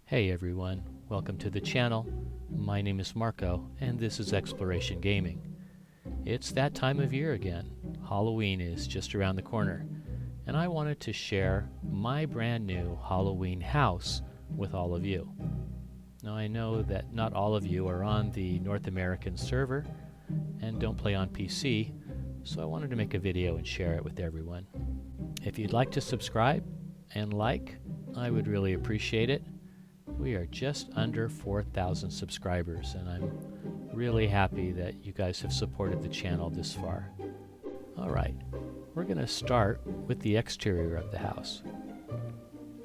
Hey everyone, welcome to the channel. My name is Marco and this is Exploration Gaming. It's that time of year again. Halloween is just around the corner and I wanted to share my brand new Halloween house with all of you. Now I know that not all of you are on the North American server and don't play on PC, so I wanted to make a video and share it with everyone. If you'd like to subscribe and like, I would really appreciate it. We are just under 4,000 subscribers and I'm really happy that you guys have supported the channel this far. Alright, we're going to start with the exterior of the house.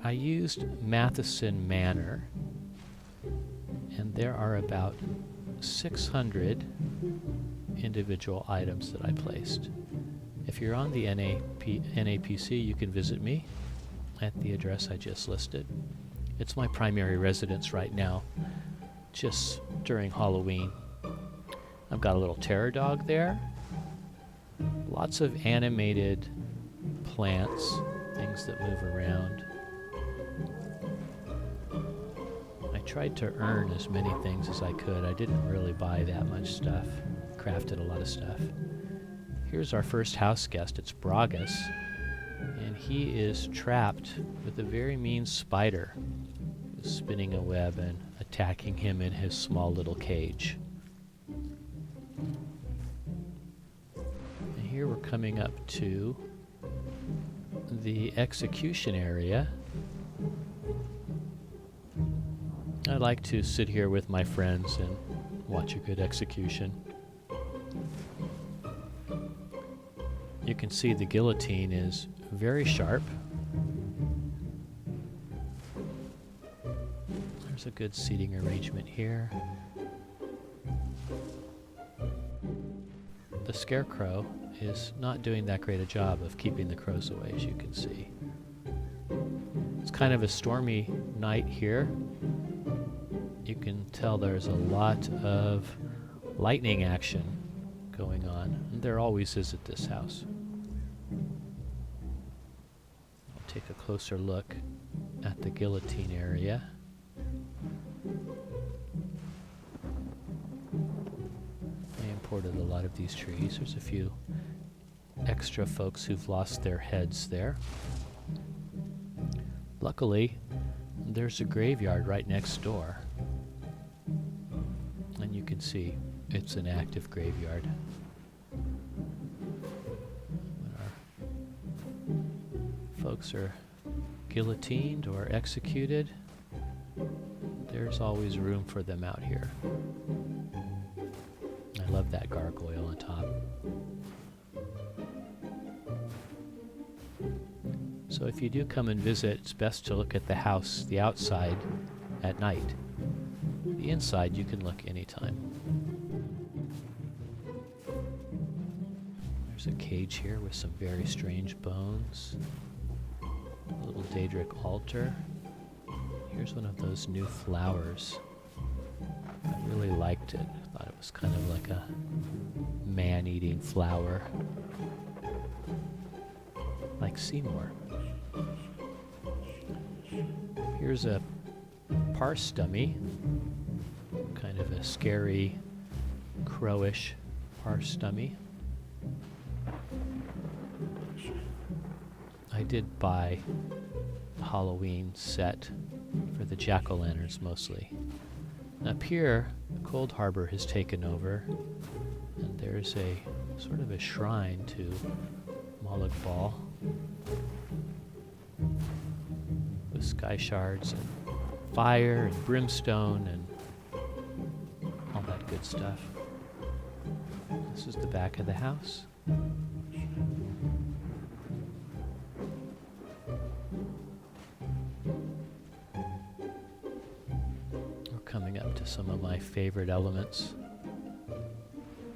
I used Matheson Manor and there are about 600 individual items that I placed. If you're on the NAPC, you can visit me at the address I just listed. It's my primary residence right now, just during Halloween. I've got a little terror dog there. Lots of animated plants, things that move around. I tried to earn as many things as I could. I didn't really buy that much stuff. Crafted a lot of stuff. Here's our first house guest. It's Bragas. And he is trapped with a very mean spider who's spinning a web and attacking him in his small little cage. And here we're coming up to the execution area. I like to sit here with my friends and watch a good execution. You can see the guillotine is very sharp. There's a good seating arrangement here. The scarecrow is not doing that great a job of keeping the crows away, as you can see. It's kind of a stormy night here. You can tell there's a lot of lightning action going on, and there always is at this house. I'll take a closer look at the guillotine area. I imported a lot of these trees. There's a few extra folks who've lost their heads there. Luckily, there's a graveyard right next door. And you can see it's an active graveyard. When our folks are guillotined or executed, there's always room for them out here. I love that gargoyle on top. So if you do come and visit, it's best to look at the house, the outside, at night. The inside you can look anytime. There's a cage here with some very strange bones. A little Daedric altar. Here's one of those new flowers. I really liked it. I thought it was kind of like a man-eating flower. Like Seymour. Here's a parse dummy. Kind of a scary, crowish parse dummy. I did buy the Halloween set for the jack-o'-lanterns mostly. Up here, Cold Harbor has taken over, and there's a sort of a shrine to Molag Bal with sky shards and fire and brimstone and all that good stuff. This is the back of the house. Coming up to some of my favorite elements.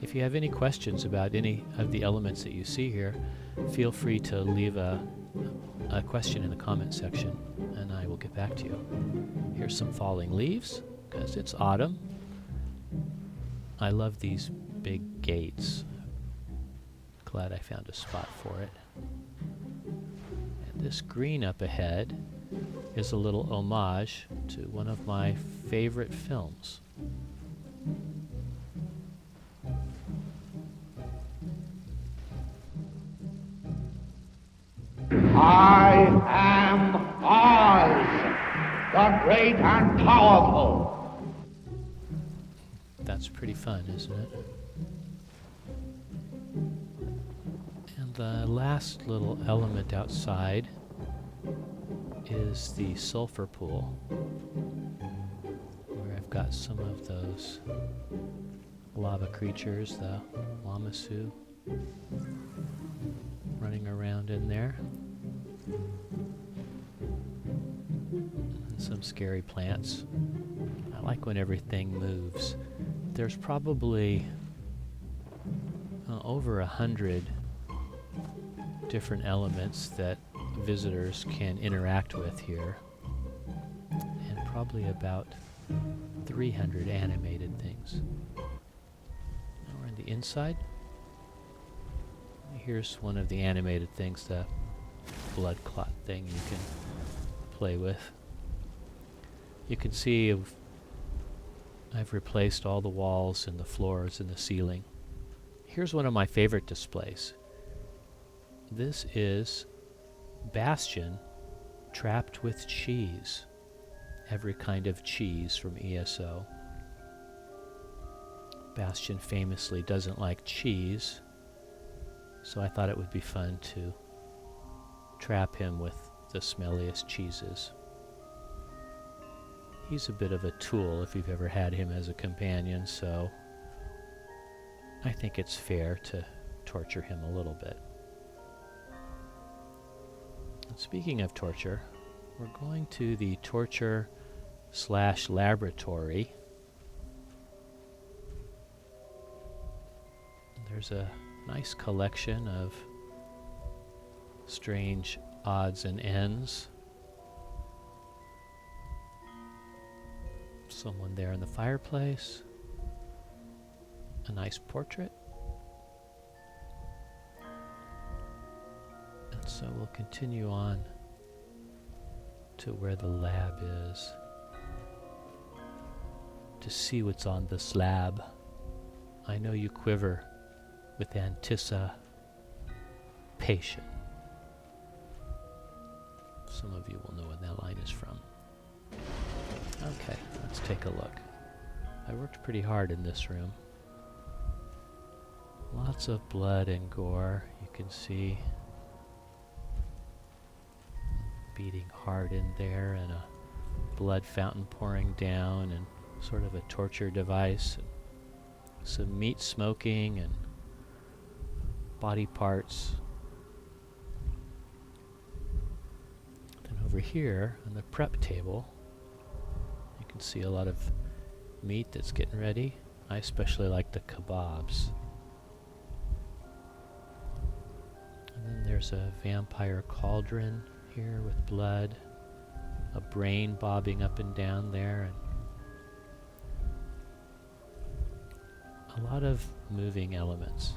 If you have any questions about any of the elements that you see here, feel free to leave a question in the comment section and I will get back to you. Here's some falling leaves because it's autumn. I love these big gates. Glad I found a spot for it. And this green up ahead is a little homage to one of my favorite films. I am Oz, the great and powerful. That's pretty fun, isn't it? And the last little element outside is the sulfur pool, where I've got some of those lava creatures, the Lamasu, running around in there. And some scary plants. I like when everything moves. There's probably over 100 different elements that visitors can interact with here, and probably about 300 animated things. Now we're on the inside. Here's one of the animated things, the blood clot thing you can play with. You can see I've replaced all the walls and the floors and the ceiling. Here's one of my favorite displays. This is Bastion trapped with cheese. Every kind of cheese from ESO. Bastion famously doesn't like cheese, so I thought it would be fun to trap him with the smelliest cheeses. He's a bit of a tool if you've ever had him as a companion, so I think it's fair to torture him a little bit. And speaking of torture, we're going to the torture/laboratory. There's a nice collection of strange odds and ends. Someone there in the fireplace. A nice portrait. And so we'll continue on to where the lab is to see what's on the slab. I know you quiver with anticipation. Some of you will know what that line is from. Okay, let's take a look. I worked pretty hard in this room. Lots of blood and gore, you can see. Beating hard in there, and a blood fountain pouring down, and sort of a torture device. And some meat smoking, and body parts. Then over here on the prep table, you can see a lot of meat that's getting ready. I especially like the kebabs. And then there's a vampire cauldron here with blood, a brain bobbing up and down there, and a lot of moving elements.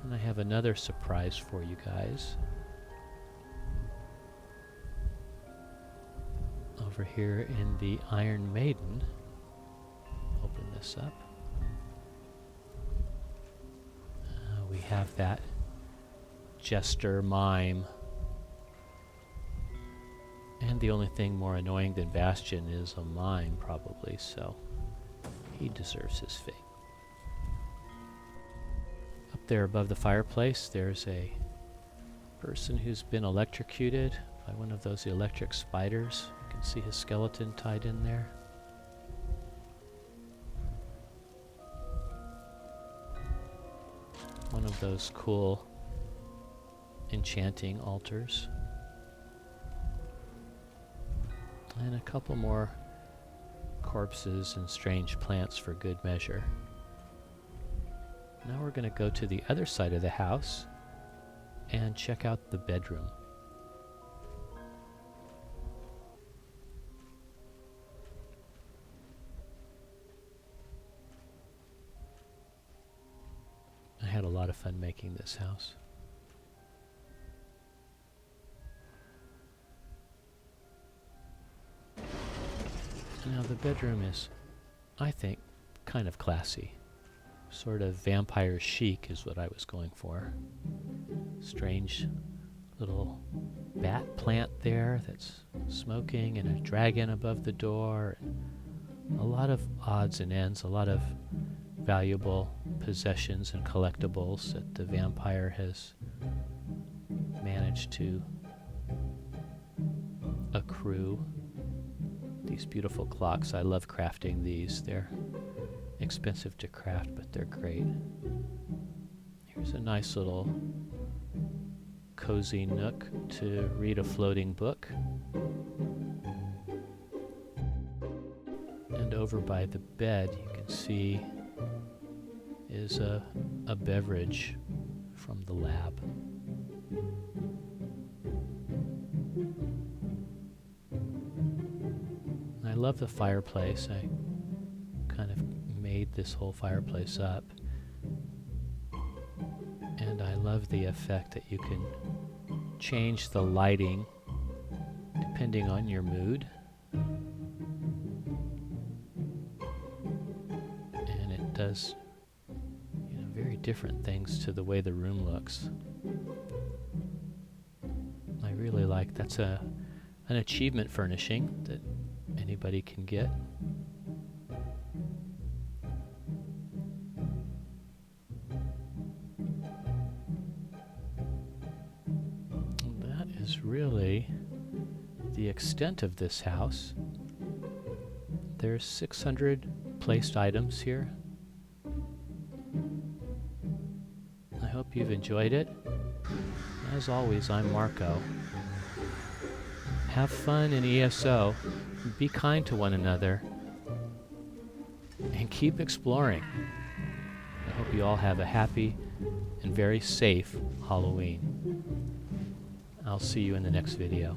And I have another surprise for you guys. Over here in the Iron Maiden. Open this up. We have that jester mime. And the only thing more annoying than Bastion is a mime, probably, so he deserves his fate. Up there above the fireplace, there's a person who's been electrocuted by one of those electric spiders. You can see his skeleton tied in there. One of those cool enchanting altars. And a couple more corpses and strange plants for good measure. Now we're going to go to the other side of the house and check out the bedroom. I had a lot of of fun making this house. Now the bedroom is, I think, kind of classy. Sort of vampire chic is what I was going for. Strange little bat plant there that's smoking, and a dragon above the door. And a lot of odds and ends, a lot of valuable possessions and collectibles that the vampire has managed to accrue. These beautiful clocks, I love crafting these. They're expensive to craft, but they're great. Here's a nice little cozy nook to read a floating book. And over by the bed, you can see is a beverage from the lab. I love the fireplace. I kind of made this whole fireplace up. And I love the effect that you can change the lighting depending on your mood. And it does, very different things to the way the room looks. I really like that's an achievement furnishing that anybody can get. That is really the extent of this house. There's 600 placed items here. I hope you've enjoyed it. As always, I'm Marco. Have fun in ESO. Be kind to one another, and keep exploring. I hope you all have a happy and very safe Halloween. I'll see you in the next video.